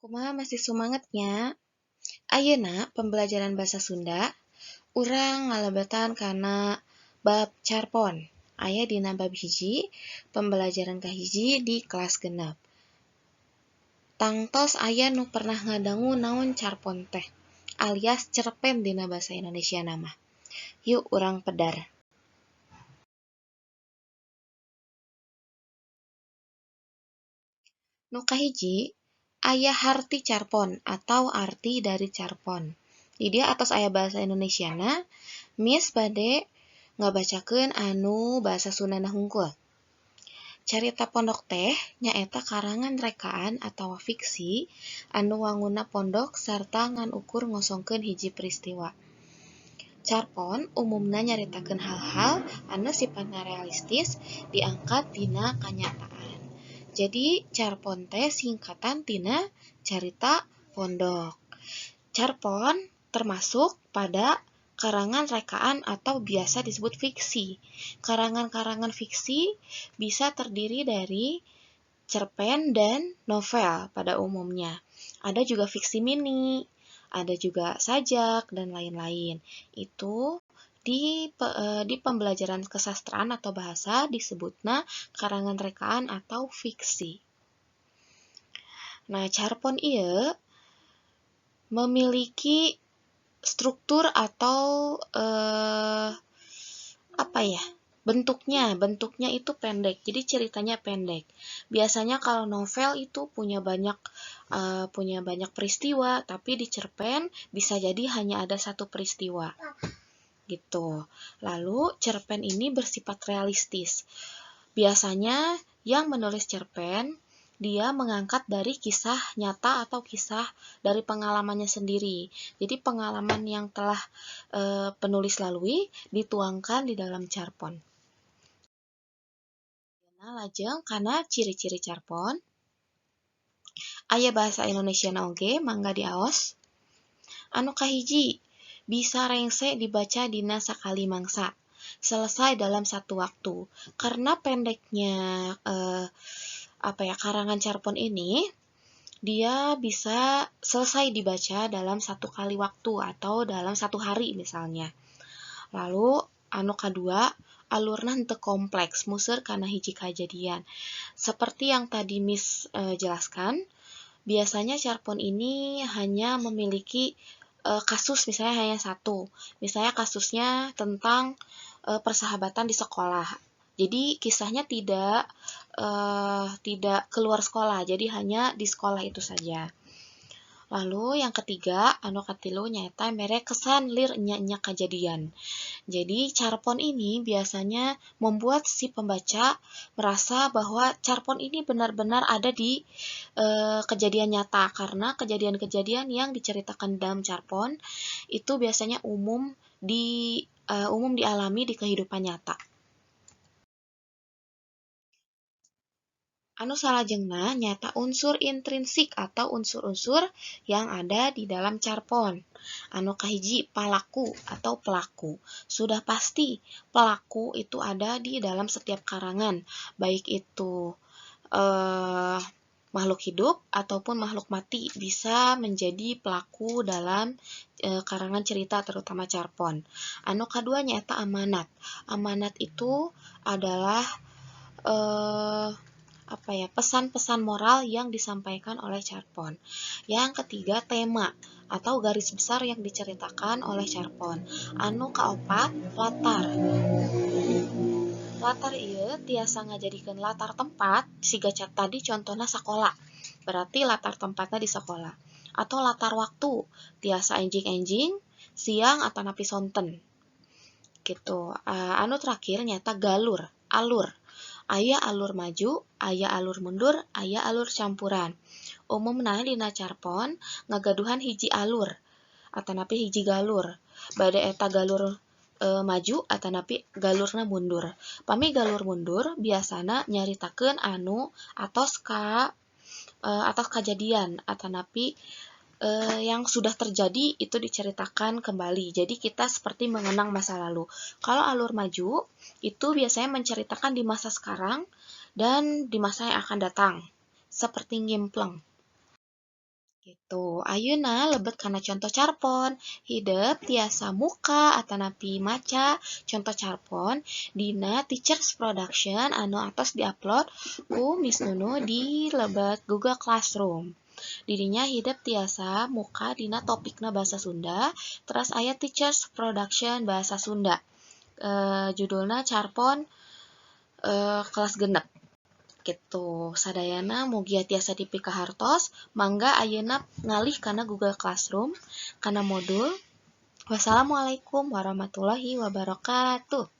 Kumaha masih semangatnya? Ayeuna pembelajaran Basa Sunda, urang ngalebatan kana bab carpon. Aya dina bab hiji, pembelajaran kahiji di kelas genep. Tangtos aya nu pernah ngadangu naon carpon teh, alias cerpen dina basa Indonesia nama. Yuk urang pedar. Nu kahiji, aya harti carpon atau arti dari carpon. Di dia atos aya bahasa Indonesiana, Miss bade ngabacakeun anu bahasa Sundana hungkul. Carita pondok teh nyaeta karangan rekaan atawa fiksi anu wangunna pondok sarta ngan ukur ngosongkeun hiji peristiwa. Carpon umumna nyaritakeun hal-hal anu sifatna realistis diangkat tina kanyataan. Jadi carpon teh singkatan tina carita pondok. Carpon termasuk pada karangan rekaan atau biasa disebut fiksi. Karangan-karangan fiksi bisa terdiri dari cerpen dan novel pada umumnya. Ada juga fiksi mini, ada juga sajak, dan lain-lain. Itu di pembelajaran kesastraan atau bahasa disebutna karangan rekaan atau fiksi. Nah, carpon ieu memiliki struktur atau bentuknya itu pendek, jadi ceritanya pendek. Biasanya kalau novel itu punya banyak peristiwa, tapi di cerpen bisa jadi hanya ada satu peristiwa gitu. Lalu cerpen ini bersifat realistis. Biasanya yang menulis cerpen dia mengangkat dari kisah nyata atau kisah dari pengalamannya sendiri. Jadi pengalaman yang telah penulis lalui dituangkan di dalam carpon. Nah, lajeng kana ciri-ciri carpon. Aya bahasa Indonesia na oge, mangga diaos. Anu kahiji, bisa rengse dibaca dina sakali mangsa. Selesai dalam satu waktu. Karena pendeknya karangan carpon ini, dia bisa selesai dibaca dalam satu kali waktu atau dalam satu hari misalnya. Lalu anu kadua, alurna henteu kompleks, museur kana hiji kajadian. Seperti yang tadi Miss jelaskan, biasanya carpon ini hanya memiliki kasus misalnya hanya satu. Misalnya kasusnya tentang persahabatan di sekolah. Jadi kisahnya tidak keluar sekolah, jadi hanya di sekolah itu saja. Lalu yang ketiga, anu katilu nyaeta mere kesan lir nya kejadian. Jadi carpon ini biasanya membuat si pembaca merasa bahwa carpon ini benar-benar ada di kejadian nyata, karena kejadian-kejadian yang diceritakan dalam carpon itu biasanya umum dialami di kehidupan nyata. Anu salajengna nyata unsur intrinsik atau unsur-unsur yang ada di dalam carpon. Anu kahiji palaku atau pelaku. Sudah pasti pelaku itu ada di dalam setiap karangan, baik itu makhluk hidup ataupun makhluk mati bisa menjadi pelaku dalam karangan cerita terutama carpon. Anu kadua nyata amanat. Amanat itu adalah pesan-pesan moral yang disampaikan oleh carpon. Yang ketiga tema atau garis besar yang diceritakan oleh carpon. Anu kaopat latar. Latar ieu tiasa ngajadikeun latar tempat siga tadi contohna sakola. Berarti latar tempatnya di sekolah. Atau latar waktu tiasa enjing-enjing, siang atau napi sonten. Gitu. Anu terakhir nyata galur, alur. Aya alur maju, aya alur mundur, aya alur campuran. Umumna dina carpon ngagaduhan hiji alur atanapi hiji galur. Bade eta galur maju atanapi galurna mundur. Pami galur mundur biasana nyaritakeun anu atos kajadian atanapi yang sudah terjadi itu diceritakan kembali. Jadi kita seperti mengenang masa lalu. Kalau alur maju itu biasanya menceritakan di masa sekarang dan di masa yang akan datang. Seperti ngimpleng. Gitu. Ayeuna lebet kana contoh carpon. Hideup tiasa muka atanapi maca contoh carpon dina Teachers Production anu atos diupload ku Miss Nunu di lebet Google Classroom. Didinya hidup tiasa muka dina topikna bahasa Sunda, terus aya Teachers Production bahasa Sunda. Judulna carpon kelas genep. Gitu. Sadayana mugia tiasa dipikahartos, mangga ayeuna ngalih kana Google Classroom kana modul. Wassalamualaikum warahmatullahi wabarakatuh.